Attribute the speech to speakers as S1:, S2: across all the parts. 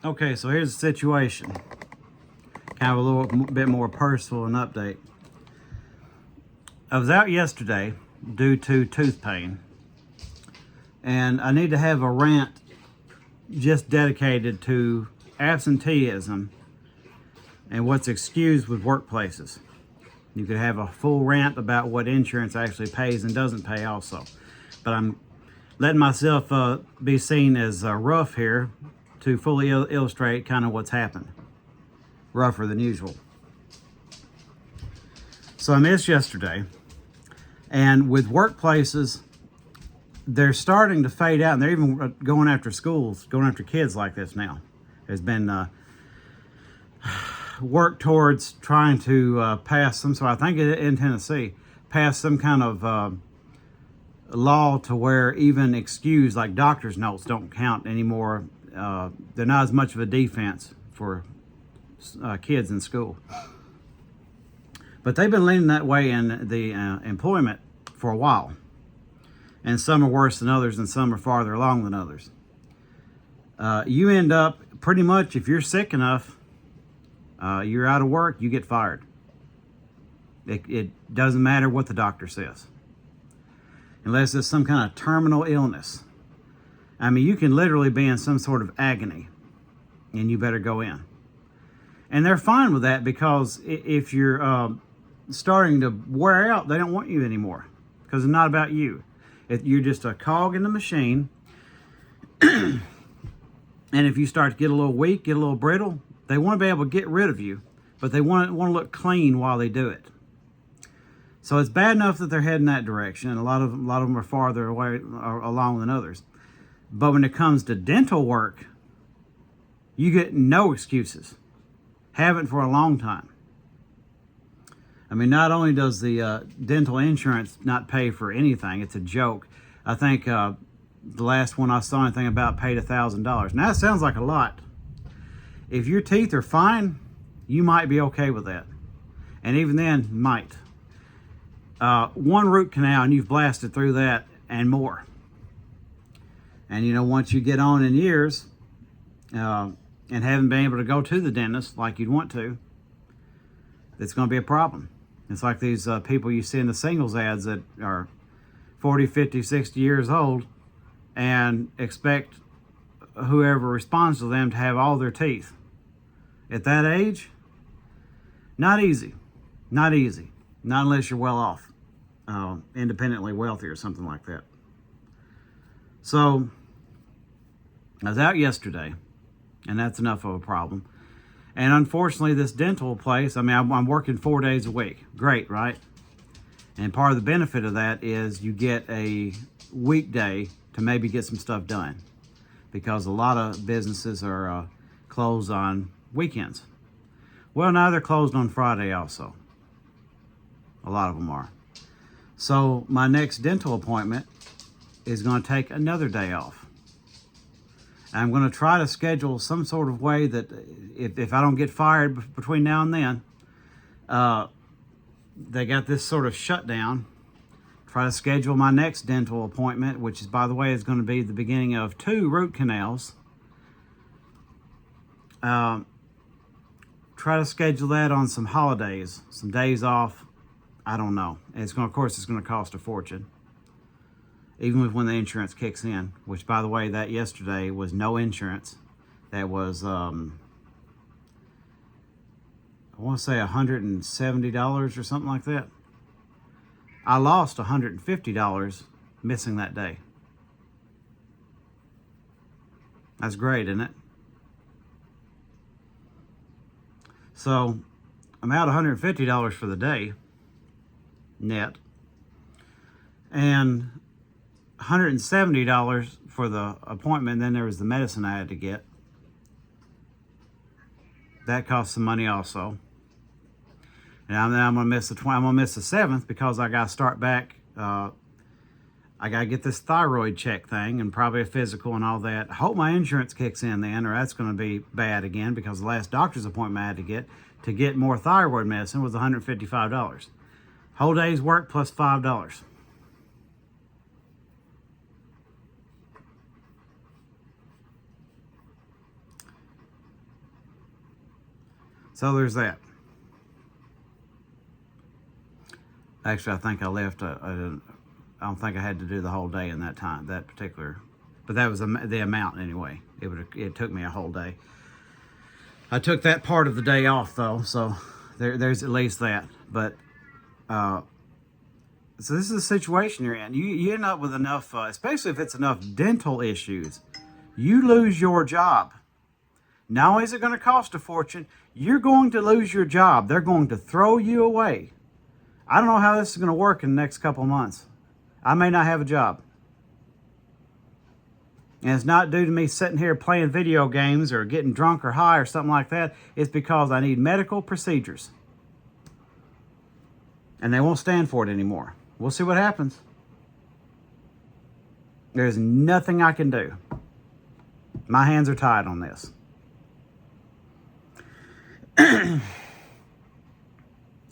S1: Okay, so here's the situation. Kind of a little bit more personal and update. I was out yesterday due to tooth pain, and I need to have a rant just dedicated to absenteeism and what's excused with workplaces. You could have a full rant about what insurance actually pays and doesn't pay also. But I'm letting myself be seen as rough here to fully illustrate kind of what's happened. Rougher than usual. So I missed yesterday, and with workplaces, they're starting to fade out, and they're even going after schools, going after kids like this now. There's been work towards trying to pass some sort, I think in Tennessee, pass some kind of law to where even excused, like doctor's notes, don't count anymore. They're not as much of a defense for kids in school. But they've been leaning that way in the employment for a while. And some are worse than others, and some are farther along than others. You end up, pretty much, if you're sick enough, you're out of work, you get fired. It doesn't matter what the doctor says. Unless it's some kind of terminal illness. I mean, you can literally be in some sort of agony, and you better go in. And they're fine with that, because if you're starting to wear out, they don't want you anymore, because it's not about you. You're just a cog in the machine. And if you start to get a little weak, get a little brittle, they want to be able to get rid of you, but they want to look clean while they do it. So it's bad enough that they're heading that direction, and a lot of them are farther away along than others. But when it comes to dental work, you get no excuses. Haven't for a long time. I mean, not only does the dental insurance not pay for anything, it's a joke. I think the last one I saw anything about paid $1,000. Now, that sounds like a lot. If your teeth are fine, you might be okay with that. And even then, might. One root canal, and you've blasted through that and more. And, you know, once you get on in years and haven't been able to go to the dentist like you'd want to, it's going to be a problem. It's like these people you see in the singles ads that are 40, 50, 60 years old and expect whoever responds to them to have all their teeth. At that age, not easy. Not easy. Not unless you're well off, independently wealthy or something like that. So, I was out yesterday, and that's enough of a problem. And unfortunately, this dental place, I mean, I'm working 4 days a week. Great, right? And part of the benefit of that is you get a weekday to maybe get some stuff done, because a lot of businesses are closed on weekends. Well, now they're closed on Friday also. A lot of them are. So my next dental appointment is going to take another day off. I'm going to try to schedule some sort of way that if I don't get fired between now and then, they got this sort of shutdown. Try to schedule my next dental appointment, which is, by the way, is going to be the beginning of 2 root canals. Try to schedule that on some holidays, some days off. I don't know. It's going, of course, it's going to cost a fortune, even when the insurance kicks in. Which, by the way, that yesterday was no insurance. That was, I want to say $170 or something like that. I lost $150 missing that day. That's great, isn't it? So I'm out $150 for the day, net, and $170 for the appointment. Then there was the medicine I had to get. That cost some money also. And I'm gonna miss the 7th because I gotta start back. I gotta get this thyroid check thing and probably a physical and all that. I hope my insurance kicks in then, or that's gonna be bad again, because the last doctor's appointment I had to get more thyroid medicine was $155. Whole day's work plus $5. So there's that. Actually, I think I left. I don't think I had to do the whole day in that time, that particular. But that was the amount anyway. It took me a whole day. I took that part of the day off though, so there's at least that. But so this is the situation you're in. You end up with enough, especially if it's enough dental issues, you lose your job. Not only is it going to cost a fortune, you're going to lose your job. They're going to throw you away. I don't know how this is going to work in the next couple of months. I may not have a job. And it's not due to me sitting here playing video games or getting drunk or high or something like that. It's because I need medical procedures. And they won't stand for it anymore. We'll see what happens. There's nothing I can do. My hands are tied on this.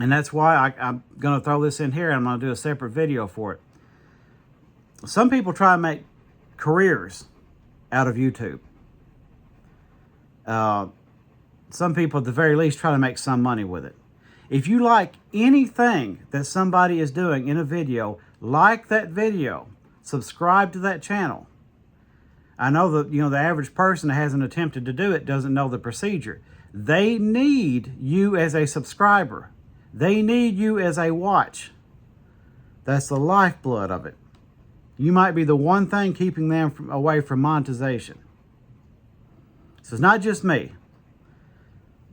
S1: And that's why I'm going to throw this in here. I'm going to do a separate video for it. Some people try to make careers out of YouTube. Some people, at the very least, try to make some money with it. If you like anything that somebody is doing in a video, like that video, subscribe to that channel. I know that, the average person that hasn't attempted to do it doesn't know the procedure. They need you as a subscriber. They need you as a watch. That's the lifeblood of it. You might be the one thing keeping them away from monetization. So it's not just me.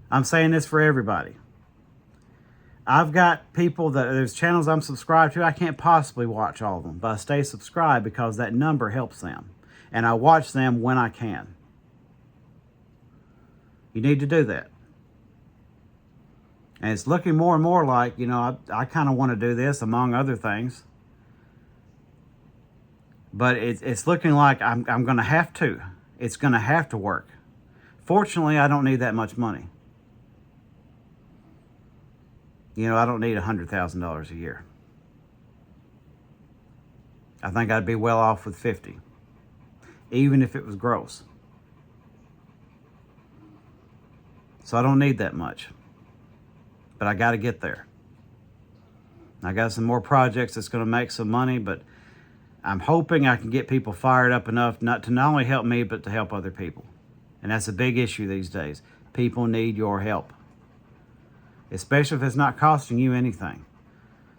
S1: I'm saying this for everybody. I've got people there's channels I'm subscribed to. I can't possibly watch all of them, but I stay subscribed because that number helps them. And I watch them when I can. You need to do that. And it's looking more and more like, I kind of want to do this among other things. But it's looking like I'm going to have to. It's going to have to work. Fortunately, I don't need that much money. I don't need $100,000 a year. I think I'd be well off with 50, even if it was gross. So I don't need that much. But I got to get there. I got some more projects that's going to make some money, but I'm hoping I can get people fired up enough to not only help me, but to help other people. And that's a big issue these days. People need your help. Especially if it's not costing you anything.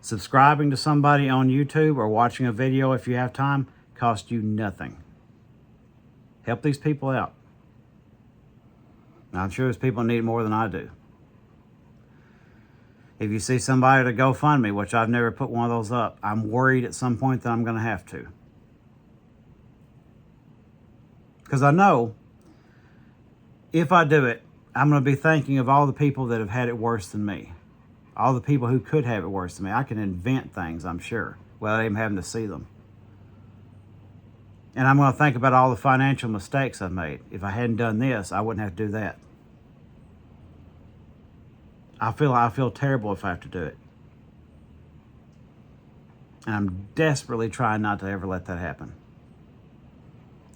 S1: Subscribing to somebody on YouTube or watching a video if you have time costs you nothing. Help these people out. Now, I'm sure there's people who need it more than I do. If you see somebody to GoFundMe, which I've never put one of those up, I'm worried at some point that I'm going to have to. Because I know if I do it, I'm going to be thinking of all the people that have had it worse than me. All the people who could have it worse than me. I can invent things, I'm sure, without even having to see them. And I'm going to think about all the financial mistakes I've made. If I hadn't done this, I wouldn't have to do that. I feel terrible if I have to do it. And I'm desperately trying not to ever let that happen.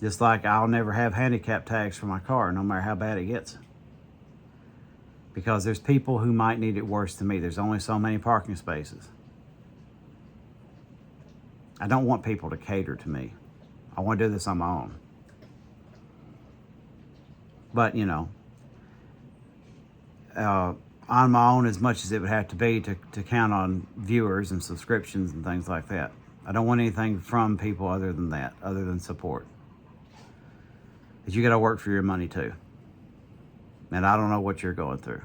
S1: Just like I'll never have handicap tags for my car, no matter how bad it gets. Because there's people who might need it worse than me. There's only so many parking spaces. I don't want people to cater to me. I want to do this on my own. But, on my own as much as it would have to be to count on viewers and subscriptions and things like that. I don't want anything from people other than that, other than support. Because you got to work for your money too. And I don't know what you're going through.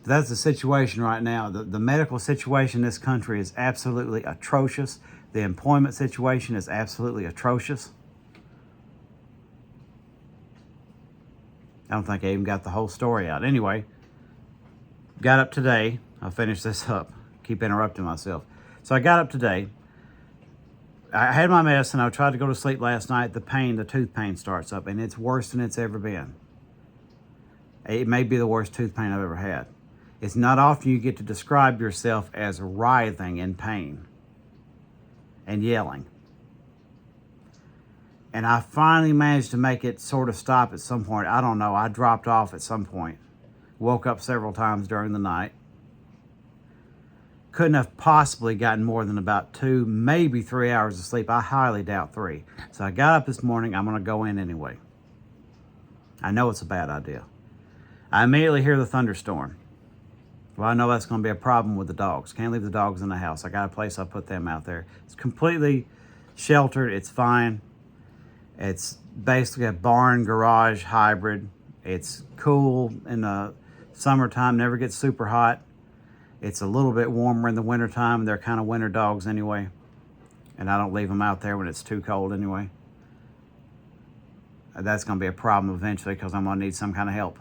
S1: But that's the situation right now. The medical situation in this country is absolutely atrocious. The employment situation is absolutely atrocious. I don't think I even got the whole story out. Anyway, got up today. I'll finish this up. Keep interrupting myself. So I got up today. I had my medicine. I tried to go to sleep last night. The tooth pain starts up, and it's worse than it's ever been. It may be the worst tooth pain I've ever had. It's not often you get to describe yourself as writhing in pain and yelling. And I finally managed to make it sort of stop at some point. I don't know. I dropped off at some point. Woke up several times during the night. Couldn't have possibly gotten more than about 2, maybe 3 hours of sleep. I highly doubt 3. So I got up this morning. I'm going to go in anyway. I know it's a bad idea. I immediately hear the thunderstorm. Well, I know that's going to be a problem with the dogs. Can't leave the dogs in the house. I got a place I'll put them out there. It's completely sheltered. It's fine. It's basically a barn garage hybrid. It's cool in the summertime, never gets super hot. It's a little bit warmer in the wintertime. They're kind of winter dogs anyway. And I don't leave them out there when it's too cold anyway. That's going to be a problem eventually because I'm going to need some kind of help.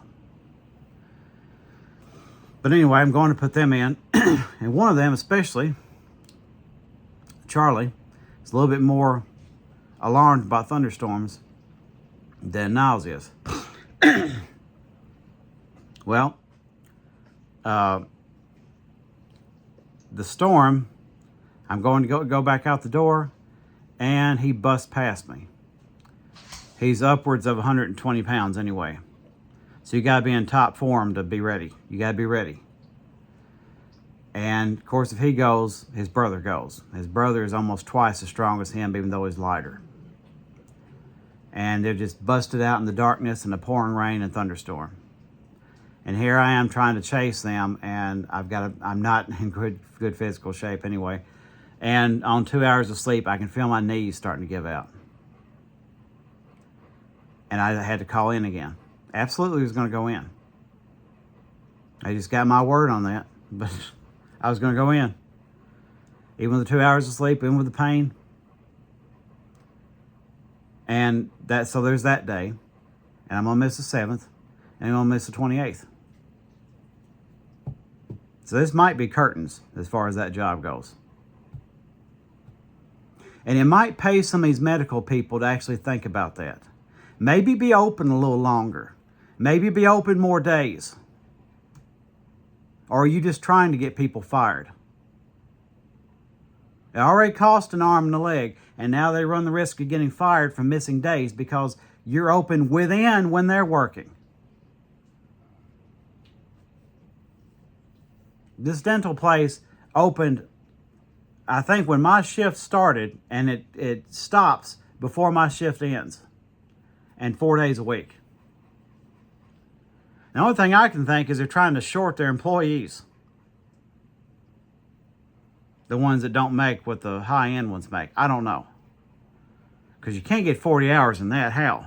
S1: But anyway, I'm going to put them in. And one of them, especially, Charlie, is a little bit more alarmed about thunderstorms than Niles is. Well, the storm, I'm going to go back out the door, and he busts past me. He's upwards of 120 pounds anyway. So you got to be in top form to be ready. You got to be ready. And, of course, if he goes, his brother goes. His brother is almost twice as strong as him, even though he's lighter. And they're just busted out in the darkness and the pouring rain and thunderstorm. And here I am trying to chase them, and I'm not in good physical shape anyway. And on 2 hours of sleep, I can feel my knees starting to give out. And I had to call in again. Absolutely was going to go in. I just got my word on that, but I was going to go in. Even with the 2 hours of sleep, even with the pain. And so there's that day. And I'm going to miss the 7th. And I'm going to miss the 28th. So this might be curtains as far as that job goes. And it might pay some of these medical people to actually think about that. Maybe be open a little longer. Maybe be open more days. Or are you just trying to get people fired? It already cost an arm and a leg, and now they run the risk of getting fired for missing days because you're open within when they're working. This dental place opened, I think, when my shift started, and it stops before my shift ends, and 4 days a week. The only thing I can think is they're trying to short their employees. The ones that don't make what the high-end ones make. I don't know. Because you can't get 40 hours in that. How?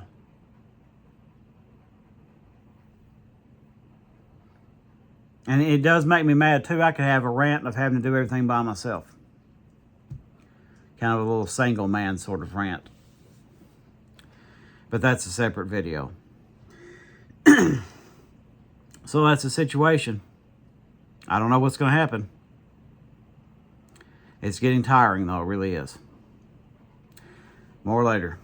S1: And it does make me mad, too. I could have a rant of having to do everything by myself. Kind of a little single man sort of rant. But that's a separate video. So that's the situation. I don't know what's going to happen. It's getting tiring, though. It really is. More later.